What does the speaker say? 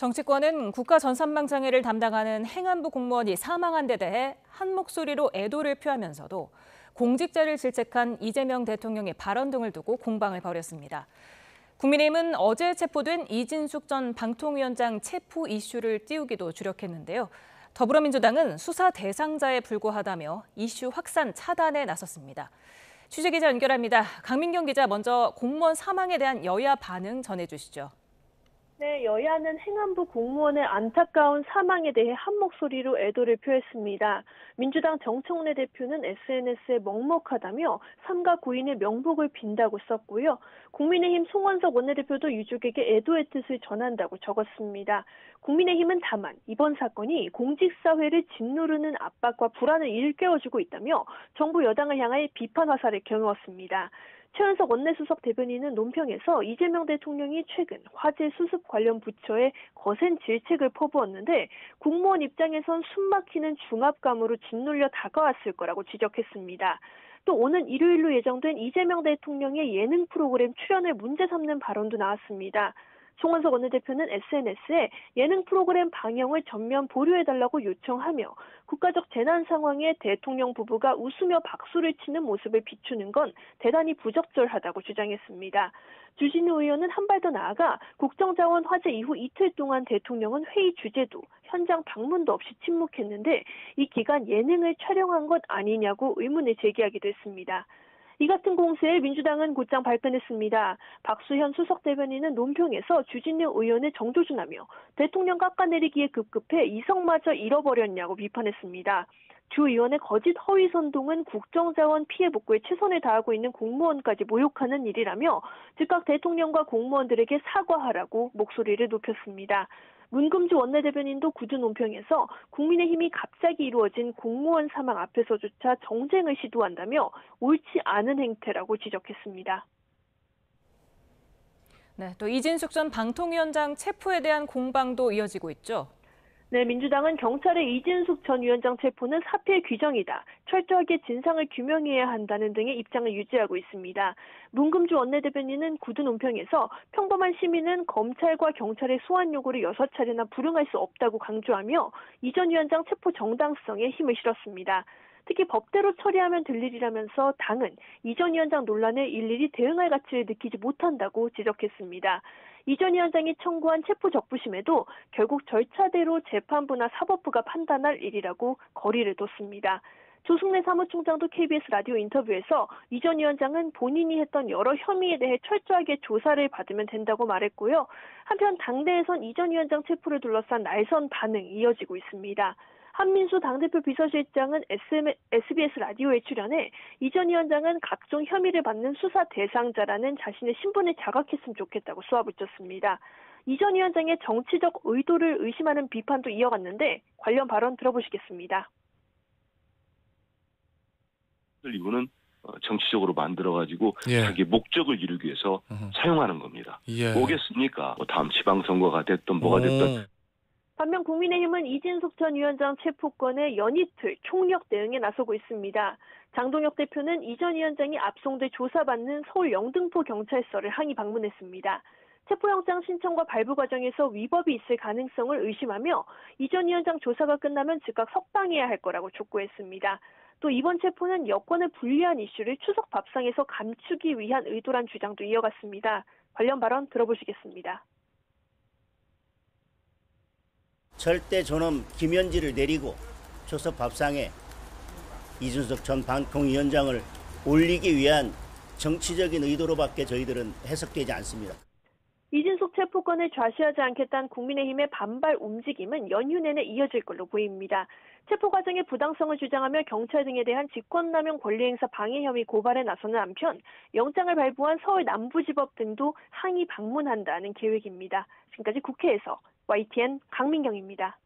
정치권은 국가전산망장애를 담당하는 행안부 공무원이 사망한 데 대해 한 목소리로 애도를 표하면서도 공직자를 질책한 이재명 대통령의 발언 등을 두고 공방을 벌였습니다. 국민의힘은 어제 체포된 이진숙 전 방통위원장 체포 이슈를 띄우기도 주력했는데요. 더불어민주당은 수사 대상자에 불과하다며 이슈 확산 차단에 나섰습니다. 취재기자 연결합니다. 강민경 기자, 먼저 공무원 사망에 대한 여야 반응 전해주시죠. 네, 여야는 행안부 공무원의 안타까운 사망에 대해 한 목소리로 애도를 표했습니다. 민주당 정청래 대표는 SNS에 먹먹하다며 삼가 고인의 명복을 빈다고 썼고요. 국민의힘 송원석 원내대표도 유족에게 애도의 뜻을 전한다고 적었습니다. 국민의힘은 다만 이번 사건이 공직사회를 짓누르는 압박과 불안을 일깨워주고 있다며 정부 여당을 향해 비판 화살을 겨누었습니다. 최은석 원내수석 대변인은 논평에서 이재명 대통령이 최근 화재 수습 관련 부처에 거센 질책을 퍼부었는데 공무원 입장에선 숨막히는 중압감으로 짓눌려 다가왔을 거라고 지적했습니다. 또 오는 일요일로 예정된 이재명 대통령의 예능 프로그램 출연을 문제 삼는 발언도 나왔습니다. 송원석 원내대표는 SNS에 예능 프로그램 방영을 전면 보류해달라고 요청하며 국가적 재난 상황에 대통령 부부가 웃으며 박수를 치는 모습을 비추는 건 대단히 부적절하다고 주장했습니다. 주진우 의원은 한 발 더 나아가 국정자원 화재 이후 이틀 동안 대통령은 회의 주재도, 현장 방문도 없이 침묵했는데 이 기간 예능을 촬영한 것 아니냐고 의문을 제기하기도 했습니다. 이 같은 공세에 민주당은 곧장 발끈했습니다. 박수현 수석 대변인은 논평에서 주진우 의원을 정조준하며 대통령 깎아내리기에 급급해 이성마저 잃어버렸냐고 비판했습니다. 주 의원의 거짓 허위 선동은 국정자원 피해 복구에 최선을 다하고 있는 공무원까지 모욕하는 일이라며 즉각 대통령과 공무원들에게 사과하라고 목소리를 높였습니다. 문금주 원내대변인도 구두 논평에서 국민의힘이 갑자기 이루어진 공무원 사망 앞에서조차 정쟁을 시도한다며 옳지 않은 행태라고 지적했습니다. 네, 또 이진숙 전 방통위원장 체포에 대한 공방도 이어지고 있죠. 네, 민주당은 경찰의 이진숙 전 위원장 체포는 사피의 규정이다. 철저하게 진상을 규명해야 한다는 등의 입장을 유지하고 있습니다. 문금주 원내대변인은 구두 논평에서 평범한 시민은 검찰과 경찰의 소환 요구를 6차례나 불응할 수 없다고 강조하며 이 전 위원장 체포 정당성에 힘을 실었습니다. 특히 법대로 처리하면 될 일이라면서 당은 이 전 위원장 논란에 일일이 대응할 가치를 느끼지 못한다고 지적했습니다. 이 전 위원장이 청구한 체포 적부심에도 결국 절차대로 재판부나 사법부가 판단할 일이라고 거리를 뒀습니다. 조승래 사무총장도 KBS 라디오 인터뷰에서 이 전 위원장은 본인이 했던 여러 혐의에 대해 철저하게 조사를 받으면 된다고 말했고요. 한편 당내에선 이 전 위원장 체포를 둘러싼 날선 반응이 이어지고 있습니다. 한민수 당대표 비서실장은 SBS 라디오에 출연해 이 전 위원장은 각종 혐의를 받는 수사 대상자라는 자신의 신분을 자각했으면 좋겠다고 쏘아붙였습니다. 이 전 위원장의 정치적 의도를 의심하는 비판도 이어갔는데 관련 발언 들어보시겠습니다. 이거는 정치적으로 만들어가지고 자기 목적을 이루기 위해서 사용하는 겁니다. 뭐겠습니까? 다음 지방선거가 됐든 뭐가 됐든. 반면 국민의힘은 이진숙 전 위원장 체포건의 연이틀 총력 대응에 나서고 있습니다. 장동혁 대표는 이 전 위원장이 압송돼 조사받는 서울 영등포 경찰서를 항의 방문했습니다. 체포영장 신청과 발부 과정에서 위법이 있을 가능성을 의심하며 이 전 위원장 조사가 끝나면 즉각 석방해야 할 거라고 촉구했습니다. 또 이번 체포는 여권을 분리한 이슈를 추석 밥상에서 감추기 위한 의도란 주장도 이어갔습니다. 관련 발언 들어보시겠습니다. 절대 존엄 김현지를 내리고 추석 밥상에 이준석 전 방통위원장을 올리기 위한 정치적인 의도로밖에 저희들은 해석되지 않습니다. 이진숙 체포건을 좌시하지 않겠다는 국민의힘의 반발 움직임은 연휴 내내 이어질 걸로 보입니다. 체포 과정의 부당성을 주장하며 경찰 등에 대한 직권남용 권리행사 방해 혐의 고발에 나서는 한편 영장을 발부한 서울 남부지법 등도 항의 방문한다는 계획입니다. 지금까지 국회에서 YTN 강민경입니다.